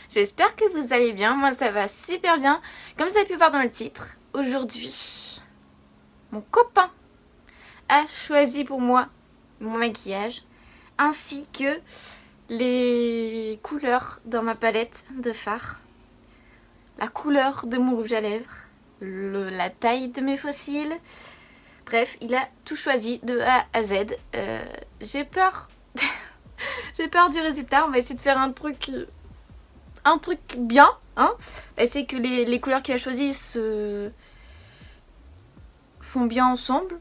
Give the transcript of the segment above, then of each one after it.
J'espère que vous allez bien, moi ça va super bien. Comme vous avez pu voir dans le titre, aujourd'hui, mon copain a choisi pour moi mon maquillage ainsi que les couleurs dans ma palette de fard, la couleur de mon rouge à lèvres, la taille de mes faux cils. Bref, il a tout choisi de A à Z. J'ai peur. J'ai peur du résultat. On va essayer de faire un truc bien, hein. On va essayer que les couleurs qu'il a choisies se font bien ensemble.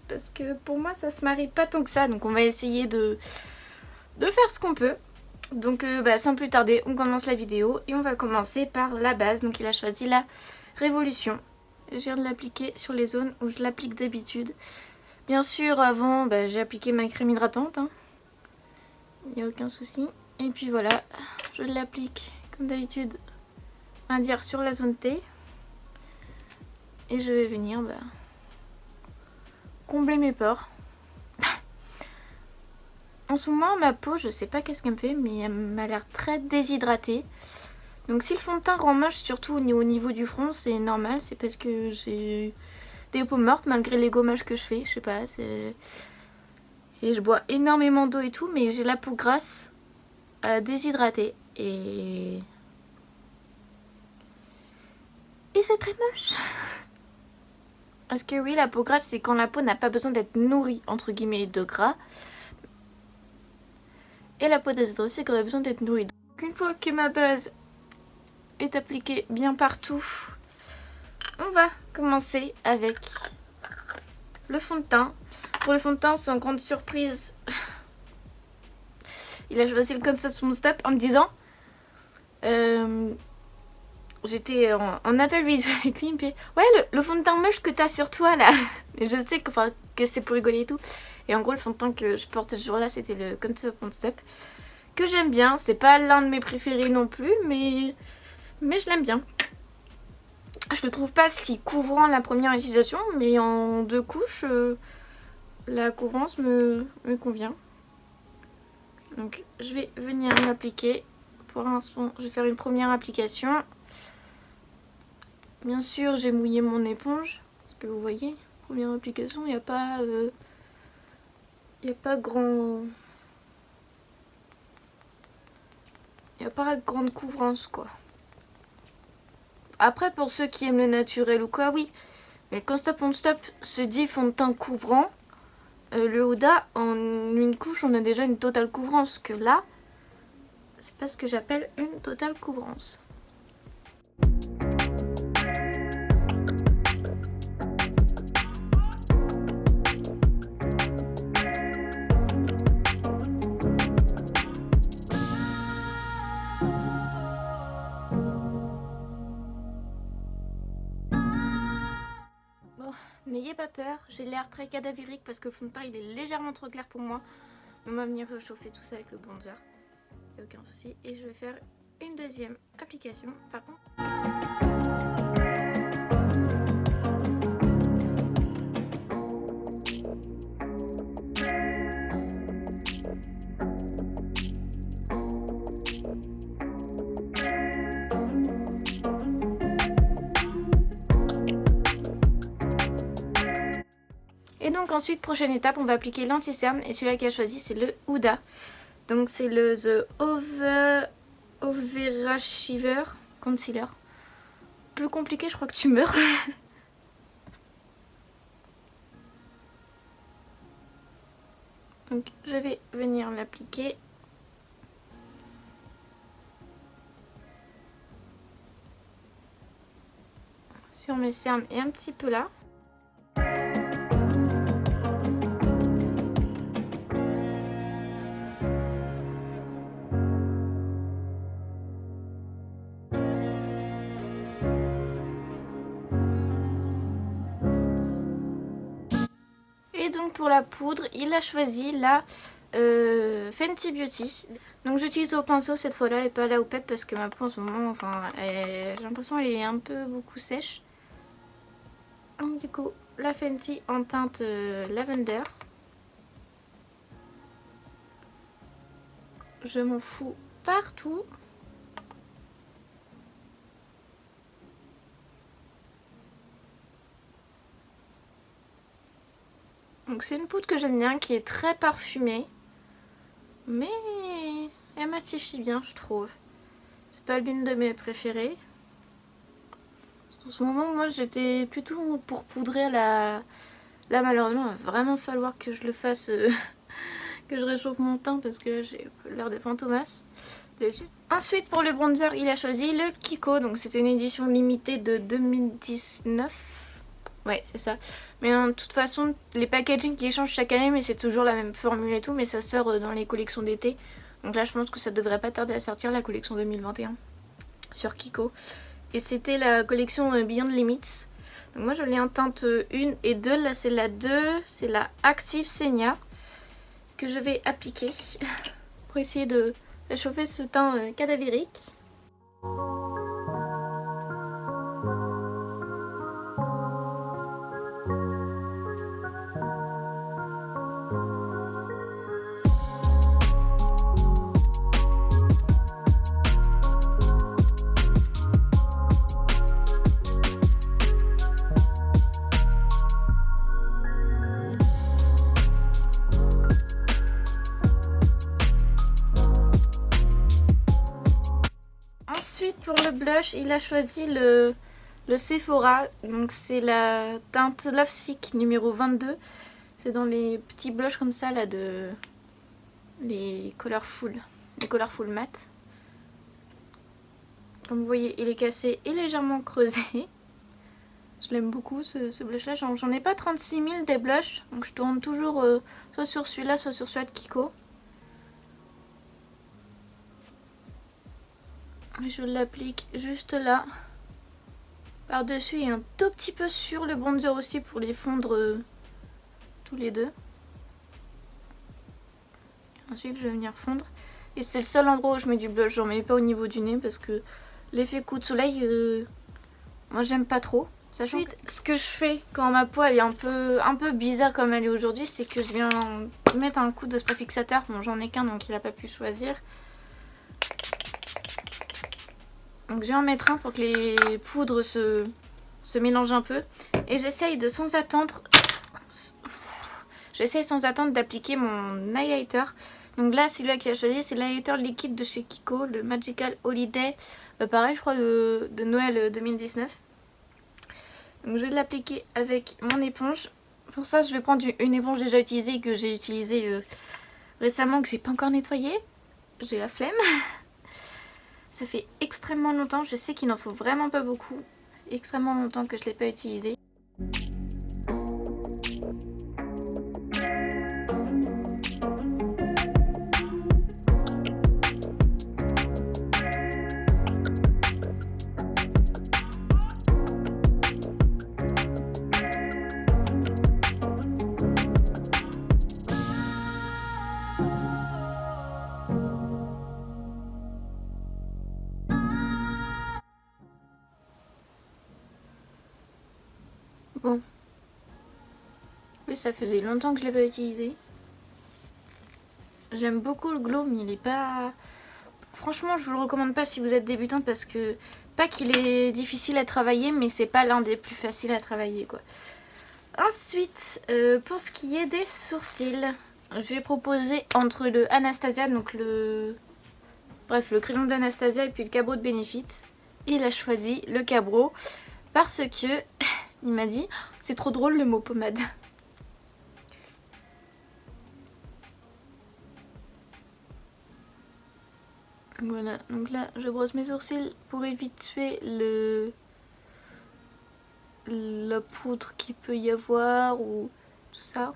Parce que pour moi, ça se marie pas tant que ça. Donc on va essayer de faire ce qu'on peut. Donc sans plus tarder, on commence la vidéo. Et on va commencer par la base. Donc il a choisi la Révolution. Je viens de l'appliquer sur les zones où je l'applique d'habitude. Bien sûr, avant, j'ai appliqué ma crème hydratante. Hein. Il n'y a aucun souci. Et puis voilà, je l'applique comme d'habitude, on va dire sur la zone T. Et je vais venir combler mes pores. En ce moment, ma peau, je sais pas qu'est-ce qu'elle me fait, mais elle m'a l'air très déshydratée. Donc si le fond de teint rend moche, surtout au niveau du front, c'est normal. C'est parce que j'ai des peaux mortes malgré les gommages que je fais. Je sais pas, c'est... Et je bois énormément d'eau et tout, mais j'ai la peau grasse, déshydratée. Et c'est très moche. Parce que oui, la peau grasse, c'est quand la peau n'a pas besoin d'être nourrie, entre guillemets, de gras. Et la peau déshydratée, c'est quand elle a besoin d'être nourrie. Donc une fois que ma base est appliquée bien partout, on va commencer avec le fond de teint. Pour le fond de teint, sans grande surprise, il a choisi le Concept Step en me disant... j'étais en appel visuel avec lui, il me fait « Ouais, le fond de teint moche que t'as sur toi, là !» Et je sais que c'est pour rigoler et tout. Et en gros, le fond de teint que je portais ce jour-là, c'était le Concept Step. Que j'aime bien. C'est pas l'un de mes préférés non plus, mais je l'aime bien. Je le trouve pas si couvrant la première utilisation, mais en 2 couches, la couvrance me convient. Donc, je vais venir l'appliquer. Pour l'instant, je vais faire une première application. Bien sûr, j'ai mouillé mon éponge, parce que vous voyez, première application, il n'y a pas grande couvrance, quoi. Après, pour ceux qui aiment le naturel ou quoi, oui. Mais le Concept Stop se dit fond de teint couvrant. Le Huda, en une couche, on a déjà une totale couvrance. Que là, c'est pas ce que j'appelle une totale couvrance. N'ayez pas peur, j'ai l'air très cadavérique parce que le fond de teint il est légèrement trop clair pour moi. On va venir réchauffer tout ça avec le bronzer, il n'y a aucun souci. Et je vais faire une deuxième application par contre. Et donc ensuite, prochaine étape, on va appliquer l'anti-cerne. Et celui-là qu'il a choisi, c'est le Huda. Donc c'est le The Overachiever Concealer. Plus compliqué, je crois que tu meurs. Donc je vais venir l'appliquer. Sur mes cernes et un petit peu là. Et donc pour la poudre, il a choisi la Fenty Beauty. Donc j'utilise au pinceau cette fois-là et pas à la houppette parce que ma peau en ce moment, j'ai l'impression qu'elle est un peu beaucoup sèche. Donc du coup, la Fenty en teinte lavender. Je m'en fous partout. Donc c'est une poudre que j'aime bien, qui est très parfumée. Mais elle matifie bien, je trouve. C'est pas l'une de mes préférées. En ce moment, moi, j'étais plutôt pour poudrer la... Là, malheureusement, il va vraiment falloir que je le fasse, que je réchauffe mon teint parce que là, j'ai l'air de fantomas. Ensuite, pour le bronzer, il a choisi le Kiko. Donc, c'était une édition limitée de 2019. Ouais, c'est ça. Mais de toute façon, les packaging qui changent chaque année, mais c'est toujours la même formule et tout. Mais ça sort dans les collections d'été. Donc là, je pense que ça devrait pas tarder à sortir, la collection 2021 sur Kiko. Et c'était la collection Beyond Limits. Donc moi, je l'ai en teinte 1 et 2. Là, c'est la 2. C'est la Active Senia que je vais appliquer pour essayer de réchauffer ce teint cadavérique. Ensuite, pour le blush, il a choisi le Sephora. Donc c'est la teinte Love Sick numéro 22. C'est dans les petits blushs comme ça là de les colorful mat. Comme vous voyez, il est cassé et légèrement creusé. Je l'aime beaucoup ce blush là. J'en ai pas 36 000 des blushs. Donc je tourne toujours soit sur celui-là, soit sur celui de Kiko. Je l'applique juste là, par-dessus et un tout petit peu sur le bronzer aussi pour les fondre tous les deux. Ensuite, je vais venir fondre. Et c'est le seul endroit où je mets du blush. J'en mets pas au niveau du nez parce que l'effet coup de soleil, moi j'aime pas trop. Ensuite, ce que je fais quand ma peau elle est un peu bizarre comme elle est aujourd'hui, c'est que je viens mettre un coup de spray fixateur. Bon, j'en ai qu'un donc il a pas pu choisir. Donc je vais en mettre un pour que les poudres se mélangent un peu. Et j'essaye sans attendre d'appliquer mon highlighter. Donc là, celui-là qu'il a choisi, c'est l'highlighter liquide de chez Kiko, le Magical Holiday. Pareil, je crois, de Noël 2019. Donc je vais l'appliquer avec mon éponge. Pour ça, je vais prendre une éponge déjà utilisée que j'ai utilisée récemment, que j'ai pas encore nettoyée. J'ai la flemme. Ça fait extrêmement longtemps, je sais qu'il n'en faut vraiment pas beaucoup. Ça fait extrêmement longtemps que je ne l'ai pas utilisé. Bon. Oui, ça faisait longtemps que je ne l'ai pas utilisé. J'aime beaucoup le glow, mais il est pas... Franchement, je vous le recommande pas si vous êtes débutante parce que... Pas qu'il est difficile à travailler, mais c'est pas l'un des plus faciles à travailler, quoi. Ensuite, pour ce qui est des sourcils, je vais proposer entre le Anastasia, donc le... Bref, le crayon d'Anastasia et puis le Cabro de Benefit. Il a choisi le Cabro parce que... Il m'a dit, c'est trop drôle le mot pommade. Voilà, donc là je brosse mes sourcils pour éviter la poudre qu'il peut y avoir ou tout ça.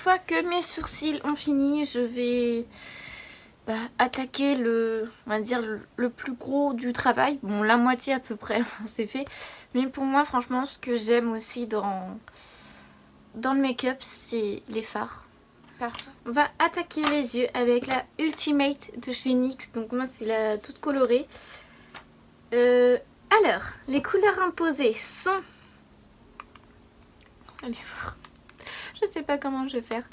fois que mes sourcils ont fini, je vais attaquer on va dire le plus gros du travail. Bon, la moitié à peu près, c'est fait. Mais pour moi, franchement, ce que j'aime aussi dans le make-up, c'est les fards. Parfait. On va attaquer les yeux avec la Ultimate de chez NYX. Donc moi, c'est la toute colorée. Alors, les couleurs imposées sont... Allez voir. Je sais pas comment je vais faire.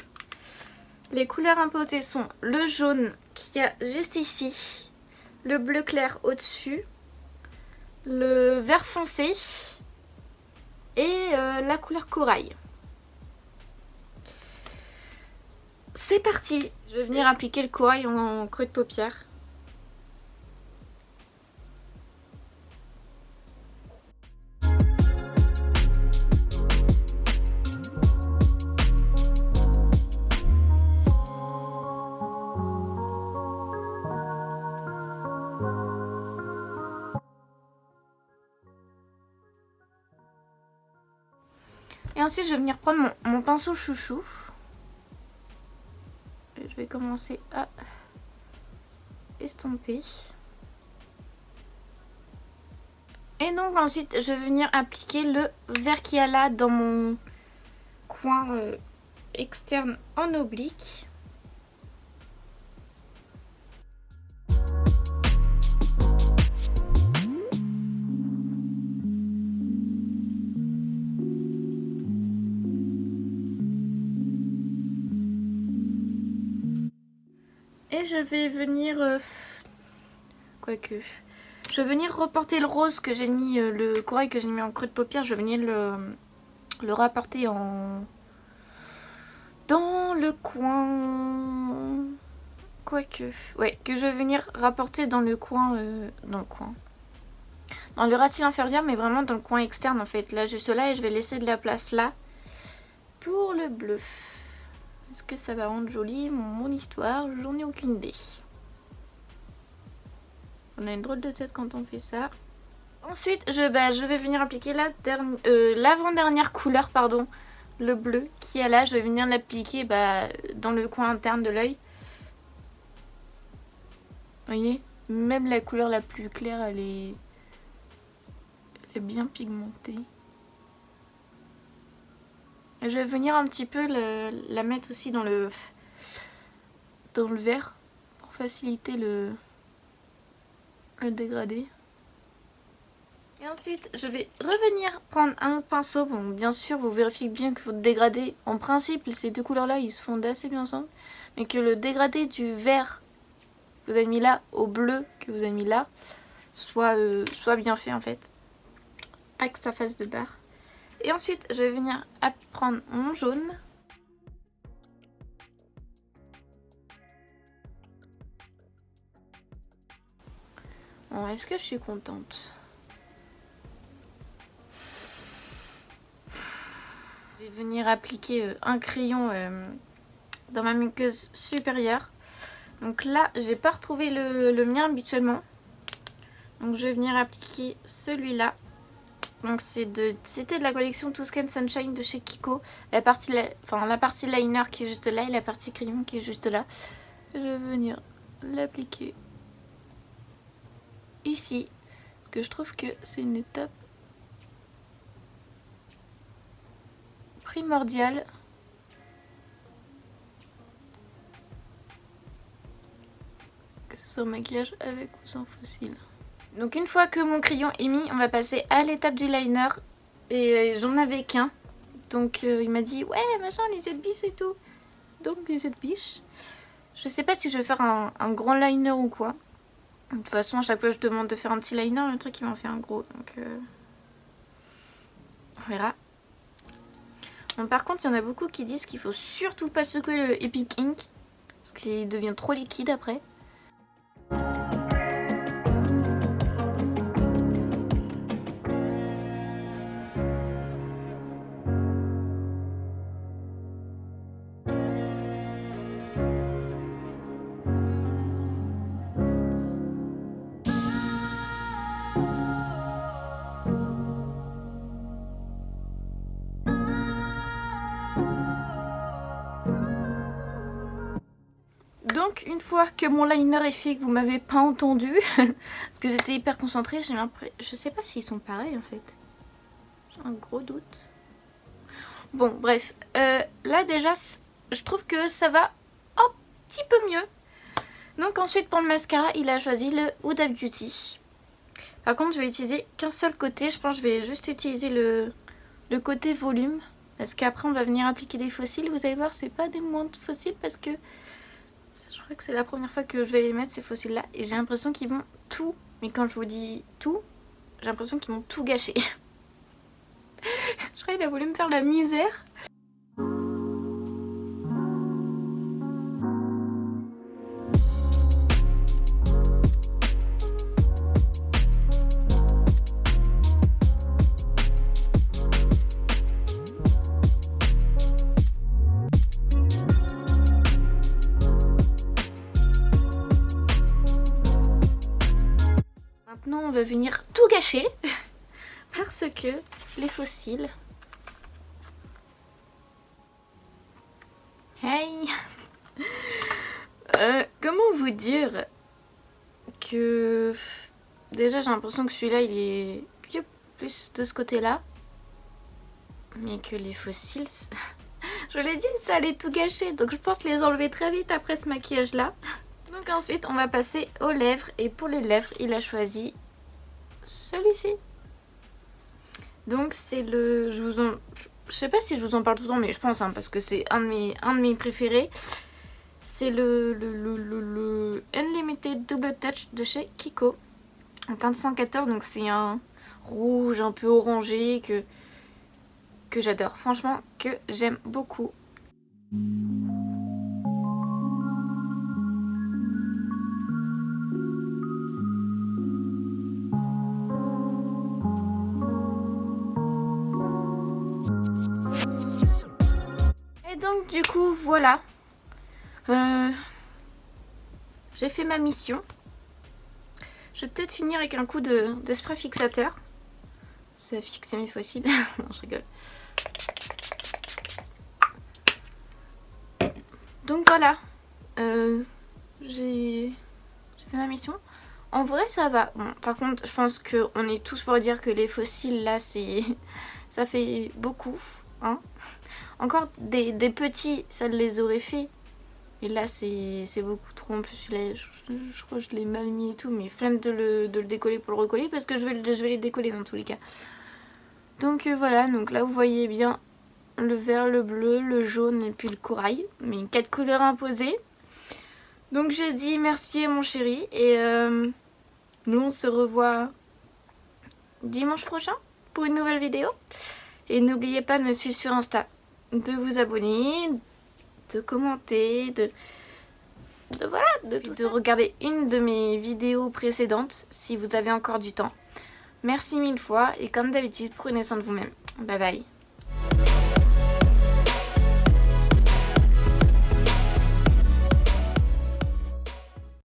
Les couleurs imposées sont le jaune qu'il y a juste ici, le bleu clair au-dessus, le vert foncé et la couleur corail. C'est parti. Je vais venir appliquer le corail en creux de paupière. Et ensuite, je vais venir prendre mon pinceau chouchou. Et je vais commencer à estomper. Et donc ensuite, je vais venir appliquer le vert qu'il y a là dans mon coin externe en oblique. Et je vais venir... Je vais venir reporter le rose que j'ai mis, le corail que j'ai mis en creux de paupière. Je vais venir le rapporter dans le coin... Ouais, que je vais venir rapporter dans le coin... Dans le racine inférieur, mais vraiment dans le coin externe en fait. Là, juste là, et je vais laisser de la place là pour le bleu. Est-ce que ça va rendre joli mon histoire? J'en ai aucune idée. On a une drôle de tête quand on fait ça. Ensuite, je vais venir appliquer l'avant-dernière couleur, pardon, le bleu qui est là. Je vais venir l'appliquer dans le coin interne de l'œil. Vous voyez, même la couleur la plus claire, elle est bien pigmentée. Et je vais venir un petit peu la mettre aussi dans le vert pour faciliter le dégradé. Et ensuite, je vais revenir prendre un autre pinceau. Bon, bien sûr, vous vérifiez bien que votre dégradé, en principe, ces deux couleurs-là, ils se fondent assez bien ensemble. Mais que le dégradé du vert que vous avez mis là au bleu que vous avez mis là soit bien fait en fait. Pas que ça fasse de barre. Et ensuite, je vais venir prendre mon jaune. Bon, est-ce que je suis contente? Je vais venir appliquer un crayon dans ma muqueuse supérieure. Donc là, j'ai pas retrouvé le mien habituellement. Donc je vais venir appliquer celui-là. Donc c'était de la collection Tuscan Sunshine de chez Kiko. La partie liner qui est juste là et la partie crayon qui est juste là. Je vais venir l'appliquer ici. Parce que je trouve que c'est une étape primordiale. Que ce soit au maquillage avec ou sans faux cils. Donc une fois que mon crayon est mis, on va passer à l'étape du liner. Et j'en avais qu'un. Donc il m'a dit ouais machin les biche et tout. Donc les biche. Je sais pas si je vais faire un grand liner ou quoi. De toute façon à chaque fois je demande de faire un petit liner. Le truc il m'en fait un gros. Donc on verra. Bon, par contre il y en a beaucoup qui disent qu'il faut surtout pas secouer le Epic Ink. Parce qu'il devient trop liquide après. fois que mon liner est fait, que vous m'avez pas entendu. Parce que j'étais hyper concentrée. Je sais pas s'ils sont pareils en fait. J'ai un gros doute. Bon, bref. Là déjà, je trouve que ça va un petit peu mieux. Donc ensuite pour le mascara, il a choisi le Huda Beauty. Par contre, je vais utiliser qu'un seul côté. Je pense que je vais juste utiliser le côté volume. Parce qu'après, on va venir appliquer des fossiles. Vous allez voir, c'est pas des moindres fossiles parce que je crois que c'est la première fois que je vais les mettre, ces fossiles-là. Et j'ai l'impression qu'ils vont tout, mais quand je vous dis tout, j'ai l'impression qu'ils vont tout gâcher. Je crois qu'il a voulu me faire la misère. Maintenant, on va venir tout gâcher parce que les fossiles. Hey, comment vous dire que déjà j'ai l'impression que celui-là il est plus de ce côté-là, mais que les fossiles, je l'ai dit, ça allait tout gâcher, donc je pense les enlever très vite après ce maquillage-là. Donc ensuite on va passer aux lèvres et pour les lèvres il a choisi celui-ci. Donc c'est le... Je sais pas si je vous en parle tout le temps mais je pense parce que c'est un de mes préférés. C'est le Unlimited Double Touch de chez Kiko. En teinte 114, donc c'est un rouge un peu orangé que j'adore. Franchement que j'aime beaucoup. Et donc du coup voilà, j'ai fait ma mission. Je vais peut-être finir avec un coup de spray fixateur. Ça va fixer mes fossiles. Non, je rigole. Donc voilà, j'ai fait ma mission. En vrai ça va. Bon, par contre je pense qu'on est tous pour dire que les fossiles là ça fait beaucoup. Hein. Encore des petits ça les aurait fait. Et là c'est beaucoup trop. En plus là, je crois que je l'ai mal mis et tout. Mais flemme de le décoller pour le recoller. Parce que je vais les décoller dans tous les cas. Donc voilà, donc là vous voyez bien le vert, le bleu, le jaune et puis le corail. Mais 4 couleurs imposées. Donc j'ai dit merci mon chéri. Et nous on se revoit dimanche prochain pour une nouvelle vidéo. Et n'oubliez pas de me suivre sur Insta, de vous abonner, de commenter, de regarder une de mes vidéos précédentes si vous avez encore du temps. Merci mille fois et comme d'habitude, prenez soin de vous-même. Bye bye.